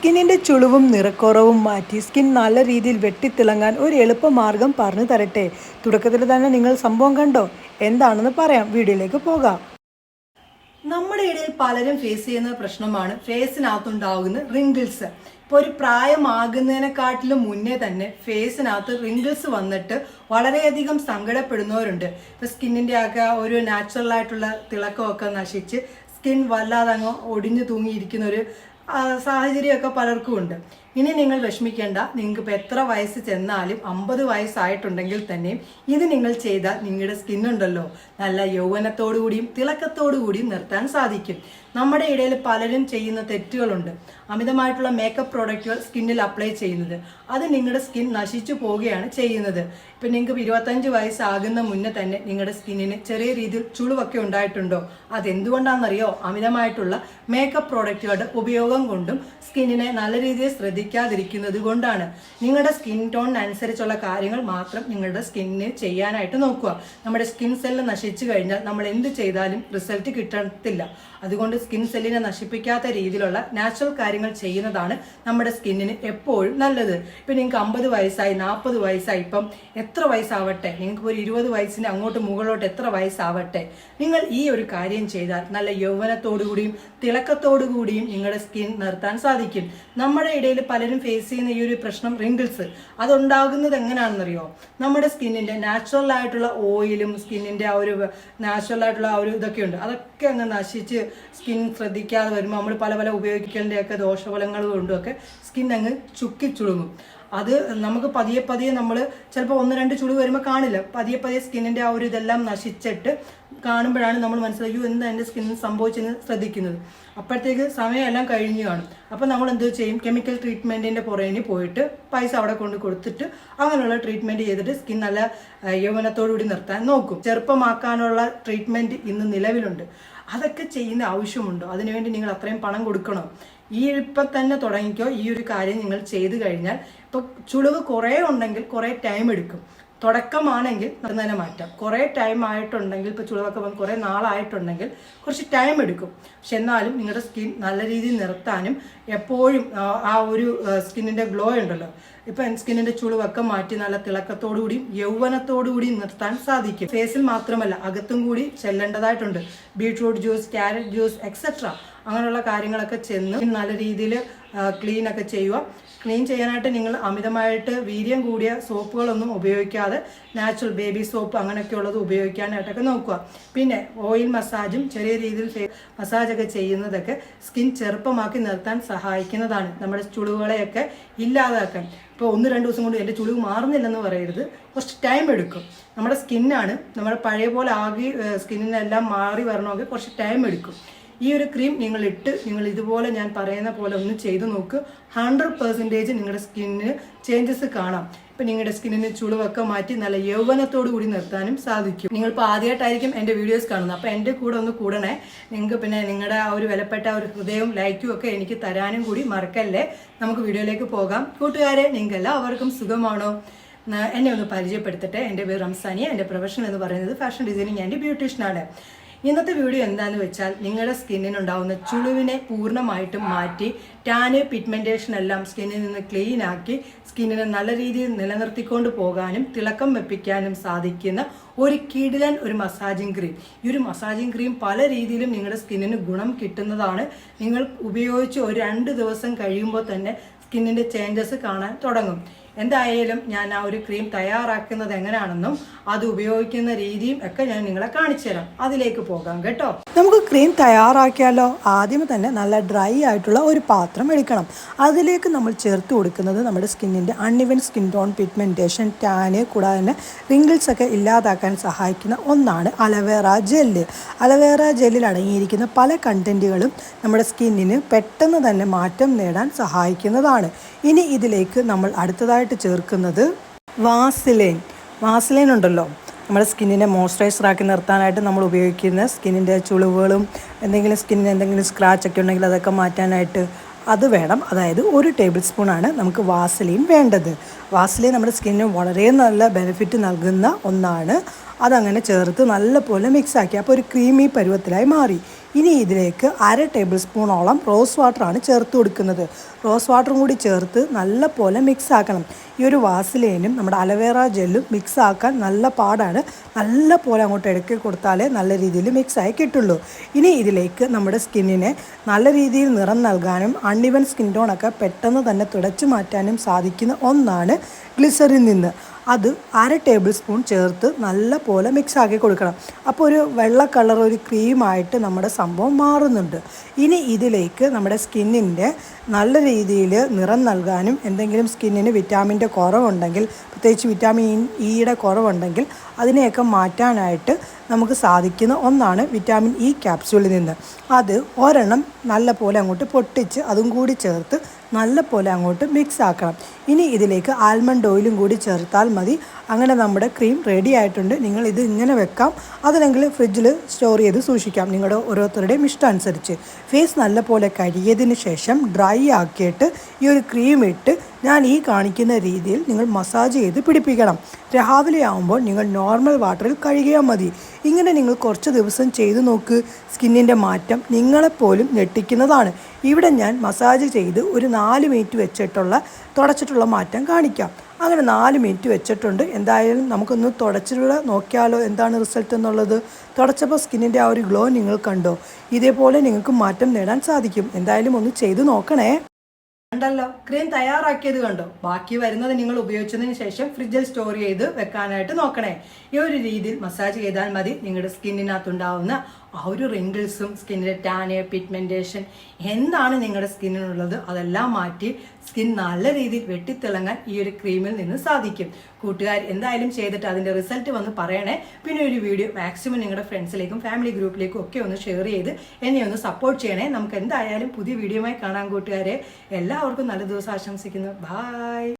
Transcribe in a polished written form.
സ്കിന്നിൻ്റെ ചുളിവും നിറക്കുറവും മാറ്റി സ്കിൻ നല്ല രീതിയിൽ വെട്ടിത്തിളങ്ങാൻ ഒരു എളുപ്പമാർഗ്ഗം പറഞ്ഞു തരട്ടെ. തുടക്കത്തിൽ തന്നെ നിങ്ങൾ സംഭവം കണ്ടോ? എന്താണെന്ന് പറയാം, വീഡിയോയിലേക്ക് പോകാം. നമ്മുടെ ഇടയിൽ പലരും ഫേസ് ചെയ്യുന്ന പ്രശ്നമാണ് ഫേസിനകത്തുണ്ടാകുന്ന റിങ്കിൾസ്. ഇപ്പോൾ ഒരു പ്രായമാകുന്നതിനെക്കാട്ടിലും മുന്നേ തന്നെ ഫേസിനകത്ത് റിങ്കിൾസ് വന്നിട്ട് വളരെയധികം സങ്കടപ്പെടുന്നവരുണ്ട്. ഇപ്പോൾ സ്കിന്നിൻ്റെ ഒക്കെ ഒരു നാച്ചുറൽ ആയിട്ടുള്ള തിളക്കമൊക്കെ നശിച്ച് സ്കിൻ വല്ലാതെ അങ്ങ് ഒടിഞ്ഞു തൂങ്ങിയിരിക്കുന്ന ഒരു സാഹചര്യമൊക്കെ പലർക്കും ഉണ്ട്. ഇനി നിങ്ങൾ വിഷമിക്കേണ്ട. നിങ്ങൾക്ക് ഇപ്പോൾ എത്ര വയസ്സ് ചെന്നാലും 50 വയസ്സായിട്ടുണ്ടെങ്കിൽ തന്നെയും ഇത് നിങ്ങൾ ചെയ്താൽ നിങ്ങളുടെ സ്കിന്നുണ്ടല്ലോ നല്ല യൗവനത്തോടു കൂടിയും തിളക്കത്തോടു കൂടിയും നിർത്താൻ സാധിക്കും. നമ്മുടെ ഇടയിൽ പലരും ചെയ്യുന്ന തെറ്റുകളുണ്ട്. അമിതമായിട്ടുള്ള മേക്കപ്പ് പ്രോഡക്റ്റുകൾ സ്കിന്നിൽ അപ്ലൈ ചെയ്യുന്നത്, അത് നിങ്ങളുടെ സ്കിൻ നശിച്ചു പോവുകയാണ് ചെയ്യുന്നത്. ഇപ്പം നിങ്ങൾക്ക് 25 വയസ്സാകുന്ന മുന്നേ തന്നെ നിങ്ങളുടെ സ്കിന്നിന് ചെറിയ രീതിയിൽ ചുളിവൊക്കെ ഉണ്ടായിട്ടുണ്ടോ? അതെന്തുകൊണ്ടാണെന്നറിയോ? അമിതമായിട്ടുള്ള മേക്കപ്പ് പ്രോഡക്റ്റുകളുടെ ഉപയോഗം കൊണ്ടും സ്കിന്നിനെ നല്ല രീതിയിൽ ശ്രദ്ധിക്കാതിരിക്കുന്നത് കൊണ്ടാണ്. നിങ്ങളുടെ സ്കിൻ ടോണിനനുസരിച്ചുള്ള കാര്യങ്ങൾ മാത്രം നിങ്ങളുടെ സ്കിന്നിന് ചെയ്യാനായിട്ട് നോക്കുക. നമ്മുടെ സ്കിൻ സെല്ല് നശിച്ചു കഴിഞ്ഞാൽ നമ്മൾ എന്ത് ചെയ്താലും റിസൾട്ട് കിട്ടത്തില്ല. അതുകൊണ്ട് സ്കിൻ സെല്ലിനെ നശിപ്പിക്കാത്ത രീതിയിലുള്ള നാച്ചുറൽ കാര്യങ്ങൾ ചെയ്യുന്നതാണ് നമ്മുടെ സ്കിന്നിന് എപ്പോഴും നല്ലത്. ഇപ്പം നിങ്ങൾക്ക് 50 വയസ്സായി, 40 വയസ്സായി, ഇപ്പം എത്ര വയസ്സാവട്ടെ, നിങ്ങൾക്ക് ഒരു 20 വയസ്സിന് അങ്ങോട്ട് മുകളിലോട്ട് എത്ര വയസ്സാവട്ടെ, നിങ്ങൾ ഈ ഒരു കാര്യം ചെയ്താൽ നല്ല യൗവനത്തോടു കൂടിയും തിളക്കത്തോടു കൂടിയും നിങ്ങളുടെ സ്കിൻ നിർത്താൻ സാധിക്കും. നമ്മുടെ ഇടയിൽ പലരും ഫേസ് ചെയ്യുന്ന ഈ ഒരു പ്രശ്നം റിങ്കിൾസ്, അതുണ്ടാകുന്നത് എങ്ങനെയാണെന്നറിയോ? നമ്മുടെ സ്കിന്നിൻ്റെ നാച്ചുറൽ ആയിട്ടുള്ള ഓയിലും സ്കിന്നിൻ്റെ ആ ഒരു നാച്ചുറൽ ആയിട്ടുള്ള ആ ഒരു ഇതൊക്കെ ഉണ്ട്, അതൊക്കെ അങ്ങ് നശിച്ച് സ്കിൻ ശ്രദ്ധിക്കാതെ വരുമ്പോൾ നമ്മൾ പല പല ഉപയോഗിക്കേണ്ടതൊക്കെ ദോഷഫലങ്ങൾ കൊണ്ടുമൊക്കെ സ്കിൻ അങ്ങ് ചുക്കിച്ചുളുങ്ങും. അത് നമുക്ക് പതിയെ പതിയെ നമ്മൾ ചിലപ്പോൾ 1-2 ചുളിവ് വരുമ്പോൾ കാണില്ല. പതിയെ പതിയെ സ്കിന്നിൻ്റെ ആ ഒരു ഇതെല്ലാം നശിച്ചിട്ട് കാണുമ്പോഴാണ് നമ്മൾ മനസ്സിലാക്കി എന്താ എൻ്റെ സ്കിന്നിന് സംഭവിച്ചെന്ന് ശ്രദ്ധിക്കുന്നത്. അപ്പോഴത്തേക്ക് സമയമെല്ലാം കഴിഞ്ഞു കാണും. അപ്പോൾ നമ്മൾ എന്ത് ചെയ്യും? കെമിക്കൽ ട്രീറ്റ്മെൻറ്റിൻ്റെ പുറകിന് പോയിട്ട് പൈസ അവിടെ കൊണ്ട് കൊടുത്തിട്ട് അങ്ങനെയുള്ള ട്രീറ്റ്മെൻറ്റ് ചെയ്തിട്ട് സ്കിൻ നല്ല യൗവനത്തോടുകൂടി നിർത്താൻ നോക്കും. ചെറുപ്പമാക്കാനുള്ള ട്രീറ്റ്മെൻറ്റ് ഇന്ന് നിലവിലുണ്ട്. അതൊക്കെ ചെയ്യുന്ന ആവശ്യമുണ്ടോ? അതിനുവേണ്ടി നിങ്ങൾ അത്രയും പണം കൊടുക്കണോ? ഇപ്പം തന്നെ തുടങ്ങിക്കോ. ഈ ഒരു കാര്യം നിങ്ങൾ ചെയ്തു കഴിഞ്ഞാൽ ഇപ്പോൾ ചുളിവ് കുറേ ഉണ്ടെങ്കിൽ കുറേ ടൈം എടുക്കും. തുടക്കമാണെങ്കിൽ തന്നെ മാറ്റാം. കുറേ ടൈം ആയിട്ടുണ്ടെങ്കിൽ, ഇപ്പോൾ ചുളിവൊക്കെ വന്ന് കുറേ നാളായിട്ടുണ്ടെങ്കിൽ കുറച്ച് ടൈം എടുക്കും. പക്ഷെ എന്നാലും നിങ്ങളുടെ സ്കിൻ നല്ല രീതിയിൽ നിർത്താനും എപ്പോഴും ആ ഒരു സ്കിന്നിൻ്റെ ഗ്ലോ ഉണ്ടല്ലോ, ഇപ്പം സ്കിന്നിൻ്റെ ചുളിവൊക്കെ മാറ്റി നല്ല തിളക്കത്തോടു കൂടിയും യൗവനത്തോടു കൂടിയും നിർത്താൻ സാധിക്കും. ഫേസിൽ മാത്രമല്ല അകത്തും കൂടി ചെല്ലേണ്ടതായിട്ടുണ്ട്. Beetroot juice, carrot juice etcetera അങ്ങനെയുള്ള കാര്യങ്ങളൊക്കെ ചെന്ന് നല്ല രീതിയിൽ ക്ലീൻ ഒക്കെ ചെയ്യുക. ക്ലീൻ ചെയ്യാനായിട്ട് നിങ്ങൾ അമിതമായിട്ട് വീര്യം കൂടിയ സോപ്പുകളൊന്നും ഉപയോഗിക്കാതെ നാച്ചുറൽ ബേബി സോപ്പ് അങ്ങനെയൊക്കെയുള്ളത് ഉപയോഗിക്കാനായിട്ടൊക്കെ നോക്കുക. പിന്നെ ഓയിൽ മസാജും ചെറിയ രീതിയിൽ മസാജൊക്കെ ചെയ്യുന്നതൊക്കെ സ്കിൻ ചെറുപ്പമാക്കി നിർത്താൻ സഹായിക്കുന്നതാണ്. നമ്മുടെ ചുളിവുകളെയൊക്കെ ഇല്ലാതാക്കാൻ. ഇപ്പോൾ 1-2 ദിവസം കൊണ്ട് എൻ്റെ ചുളിവ് മാറുന്നില്ലെന്ന് പറയരുത്, കുറച്ച് ടൈം എടുക്കും. നമ്മുടെ സ്കിന്നാണ്, നമ്മുടെ പഴയ പോലെ ആകെ സ്കിന്നിനെല്ലാം മാറി വരണമെങ്കിൽ കുറച്ച് ടൈം എടുക്കും. ഈ ഒരു ക്രീം നിങ്ങൾ ഇതുപോലെ ഞാൻ പറയുന്ന പോലെ ഒന്ന് ചെയ്ത് നോക്ക്. 100% നിങ്ങളുടെ സ്കിന്നിന് ചേഞ്ചസ് കാണാം. ഇപ്പം നിങ്ങളുടെ സ്കിന്നിന് ചുളിവൊക്കെ മാറ്റി നല്ല യൗവനത്തോടു കൂടി നിർത്താനും സാധിക്കും. നിങ്ങളിപ്പോൾ ആദ്യമായിട്ടായിരിക്കും എൻ്റെ വീഡിയോസ് കാണുന്നത്, അപ്പോൾ എൻ്റെ കൂടെ ഒന്ന് കൂടണേ. നിങ്ങൾക്ക് പിന്നെ നിങ്ങളുടെ ആ ഒരു വിലപ്പെട്ട ഒരു ഹൃദയവും ലൈക്കും ഒക്കെ എനിക്ക് തരാനും കൂടി മറക്കല്ലേ. നമുക്ക് വീഡിയോയിലേക്ക് പോകാം. കൂട്ടുകാരെ, നിങ്ങൾക്ക് എല്ലാവർക്കും സുഖമാണോ? എന്നെ ഒന്ന് പരിചയപ്പെടുത്തട്ടെ. എൻ്റെ പേര് റംസാനിയ. എൻ്റെ പ്രൊഫഷൻ എന്ന് പറയുന്നത് ഫാഷൻ ഡിസൈനിങ് ആൻഡ് ബ്യൂട്ടീഷ്യനാണ്. ഇന്നത്തെ വീഡിയോ എന്താണെന്ന് വെച്ചാൽ നിങ്ങളുടെ സ്കിന്നിനുണ്ടാവുന്ന ചുളിവിനെ പൂർണ്ണമായിട്ടും മാറ്റി ടാന് പിഗ്മെൻറ്റേഷൻ എല്ലാം സ്കിന്നിൽ നിന്ന് ക്ലീൻ ആക്കി സ്കിന്നിനെ നല്ല രീതിയിൽ നിലനിർത്തിക്കൊണ്ട് പോകാനും തിളക്കം വെപ്പിക്കാനും സാധിക്കുന്ന ഒരു കിടിലൻ ഒരു മസാജിങ് ക്രീം. ഈ ഒരു മസാജിങ് ക്രീം പല രീതിയിലും നിങ്ങളുടെ സ്കിന്നിന് ഗുണം കിട്ടുന്നതാണ്. നിങ്ങൾ ഉപയോഗിച്ച് ഒരു 2 ദിവസം കഴിയുമ്പോൾ തന്നെ സ്കിന്നിൻ്റെ ചേഞ്ചസ് കാണാൻ തുടങ്ങും. എന്തായാലും ഞാൻ ആ ഒരു ക്രീം തയ്യാറാക്കുന്നത് എങ്ങനെയാണെന്നും അത് ഉപയോഗിക്കുന്ന രീതിയും ഒക്കെ ഞാൻ നിങ്ങളെ കാണിച്ചു തരാം. അതിലേക്ക് പോകാം കേട്ടോ. നമുക്ക് ക്രീം തയ്യാറാക്കിയാലോ? ആദ്യം തന്നെ നല്ല ഡ്രൈ ആയിട്ടുള്ള ഒരു പാത്രം എടുക്കണം. അതിലേക്ക് നമ്മൾ ചേർത്ത് കൊടുക്കുന്നത് നമ്മുടെ സ്കിന്നിൻ്റെ uneven skin tone, pigmentation, tan കൂടാതെ തന്നെ റിങ്കിൾസ് ഒക്കെ ഇല്ലാതാക്കാൻ സഹായിക്കുന്ന ഒന്നാണ് അലവേറ ജെല്ല്. അലവേറ ജെല്ലിൽ അടങ്ങിയിരിക്കുന്ന പല കണ്ടൻറ്റുകളും നമ്മുടെ സ്കിന്നിന് പെട്ടെന്ന് തന്നെ മാറ്റം നേടാൻ സഹായിക്കുന്നതാണ്. ഇനി ഇതിലേക്ക് നമ്മൾ അടുത്തതായിട്ട് ചേർക്കുന്നത് വാസലൈൻ ഉണ്ടല്ലോ, നമ്മുടെ സ്കിന്നിനെ മോയ്സ്ചറൈസറാക്കി നിർത്താനായിട്ട് നമ്മൾ ഉപയോഗിക്കുന്ന സ്കിന്നിൻ്റെ ചുളിവുകളും സ്കിന്നിന് എന്തെങ്കിലും സ്ക്രാച്ച് ഒക്കെ ഉണ്ടെങ്കിൽ അതൊക്കെ മാറ്റാനായിട്ട് അത് വേണം. അതായത് 1 ടേബിൾ സ്പൂണാണ് നമുക്ക് വാസലൈൻ വേണ്ടത്. വാസലൈൻ നമ്മുടെ സ്കിന്നിന് വളരെ നല്ല ബെനിഫിറ്റ് നൽകുന്ന ഒന്നാണ്. അതങ്ങനെ ചേർത്ത് നല്ലപോലെ മിക്സാക്കി അപ്പോൾ ഒരു ക്രീമി പരുവത്തിലായി മാറി. ഇനി ഇതിലേക്ക് 1/2 ടേബിൾ സ്പൂണോളം റോസ് വാട്ടറാണ് ചേർത്ത് കൊടുക്കുന്നത്. റോസ് വാട്ടറും കൂടി ചേർത്ത് നല്ല പോലെ മിക്സ് ആക്കണം. ഈ ഒരു വാസലിനും നമ്മുടെ അലവേറ ജെല്ലും മിക്സ് ആക്കാൻ നല്ല പാടാണ്. നല്ല പോലെ അങ്ങോട്ട് ഇടയ്ക്ക് കൊടുത്താലേ നല്ല രീതിയിൽ മിക്സായി കിട്ടുള്ളൂ. ഇനി ഇതിലേക്ക് നമ്മുടെ സ്കിന്നിനെ നല്ല രീതിയിൽ നിറം നൽകാനും അൺഇവൻ സ്കിൻ ടോണൊക്കെ പെട്ടെന്ന് തന്നെ തുടച്ചു മാറ്റാനും സാധിക്കുന്ന ഒന്നാണ് ഗ്ലിസറിൻ നിന്ന്. അത് 1/2 ടേബിൾ സ്പൂൺ ചേർത്ത് നല്ല പോലെ മിക്സ് ആക്കി കൊടുക്കണം. അപ്പോൾ ഒരു വെള്ള കളർ ഒരു ക്രീമായിട്ട് നമ്മുടെ സംഭവം മാറുന്നുണ്ട്. ഇനി ഇതിലേക്ക് നമ്മുടെ സ്കിന്നിൻ്റെ നല്ല രീതിയിൽ നിറം നൽകാനും എന്തെങ്കിലും സ്കിന്നിന് വിറ്റാമിൻ്റെ കുറവുണ്ടെങ്കിൽ, പ്രത്യേകിച്ച് വിറ്റാമിൻ ഇയുടെ കുറവുണ്ടെങ്കിൽ അതിനെയൊക്കെ മാറ്റാനായിട്ട് നമുക്ക് സാധിക്കുന്ന ഒന്നാണ് വിറ്റാമിൻ ഇ ക്യാപ്സ്യൂളിൽ നിന്ന്. അത് ഒരെണ്ണം നല്ല പോലെ അങ്ങോട്ട് പൊട്ടിച്ച് അതും കൂടി ചേർത്ത് നല്ല പോലെ അങ്ങോട്ട് മിക്സ് ആക്കണം. ഇനി ഇതിലേക്ക് ആൽമണ്ട് ഓയിലും കൂടി ചേർത്താൽ മതി. അങ്ങനെ നമ്മുടെ ക്രീം റെഡി ആയിട്ടുണ്ട്. നിങ്ങൾ ഇത് ഇങ്ങനെ വെക്കാം, അതല്ലെങ്കിൽ ഫ്രിഡ്ജിൽ സ്റ്റോർ ചെയ്ത് സൂക്ഷിക്കാം, നിങ്ങളുടെ ഓരോരുത്തരുടെയും ഇഷ്ടം അനുസരിച്ച്. ഫേസ് നല്ല പോലെ കഴുകിയതിന് ശേഷം ഡ്രൈ ആക്കിയിട്ട് ഈ ഒരു ക്രീം ഇട്ട് ഞാൻ ഈ കാണിക്കുന്ന രീതിയിൽ നിങ്ങൾ മസാജ് ചെയ്ത് പിടിപ്പിക്കണം. രാവിലെ ആകുമ്പോൾ നിങ്ങൾ നോർമൽ വാട്ടറിൽ കഴുകിയാൽ മതി. ഇങ്ങനെ നിങ്ങൾ കുറച്ച് ദിവസം ചെയ്ത് നോക്ക്. സ്കിന്നിൻ്റെ മാറ്റം നിങ്ങളെപ്പോലും ഞെട്ടിക്കുന്നതാണ്. ഇവിടെ ഞാൻ മസാജ് ചെയ്ത് ഒരു 4 മിനിറ്റ് വെച്ചിട്ടുള്ള തുടച്ചിട്ടുള്ള മാറ്റം കാണിക്കാം. അങ്ങനെ 4 മിനിറ്റ് വെച്ചിട്ടുണ്ട്. എന്തായാലും നമുക്കൊന്ന് തുടച്ചിട്ട് നോക്കിയാലോ എന്താണ് റിസൾട്ട് എന്നുള്ളത്. തുടച്ചപ്പോൾ സ്കിന്നിൻ്റെ ആ ഒരു ഗ്ലോ നിങ്ങൾ കണ്ടോ? ഇതേപോലെ നിങ്ങൾക്ക് മാറ്റം നേടാൻ സാധിക്കും. എന്തായാലും ഒന്ന് ചെയ്ത് നോക്കണേ. കണ്ടല്ലോ, ക്രീം തയ്യാറാക്കിയത് കണ്ടോ? ബാക്കി വരുന്നത് നിങ്ങൾ ഉപയോഗിച്ചതിന് ശേഷം ഫ്രിഡ്ജിൽ സ്റ്റോർ ചെയ്ത് വെക്കാനായിട്ട് നോക്കണേ. ഈ ഒരു രീതിയിൽ മസാജ് ചെയ്താൽ മതി. നിങ്ങളുടെ സ്കിന്നിനകത്തുണ്ടാവുന്ന ആ ഒരു റിങ്കിൾസും സ്കിന്നിലെ ടാന്, പിഗ്മെൻറ്റേഷൻ എന്താണ് നിങ്ങളുടെ സ്കിന്നിനുള്ളത് അതെല്ലാം മാറ്റി സ്കിൻ നല്ല രീതിയിൽ വെട്ടിത്തിളങ്ങാൻ ഈ ഒരു ക്രീമിൽ നിന്ന് സാധിക്കും. കൂട്ടുകാർ എന്തായാലും ചെയ്തിട്ട് അതിൻ്റെ റിസൾട്ട് വന്ന് പറയണേ. പിന്നെ ഒരു വീഡിയോ മാക്സിമം നിങ്ങളുടെ ഫ്രണ്ട്സിലേക്കും ഫാമിലി ഗ്രൂപ്പിലേക്കും ഒക്കെ ഒന്ന് ഷെയർ ചെയ്ത് എന്നെ ഒന്ന് സപ്പോർട്ട് ചെയ്യണേ. നമുക്ക് എന്തായാലും പുതിയ വീഡിയോയുമായി കാണാൻ കൂട്ടുകാരെ. എല്ലാവർക്കും നല്ല ദിവസം ആശംസിക്കുന്നു. ബൈ.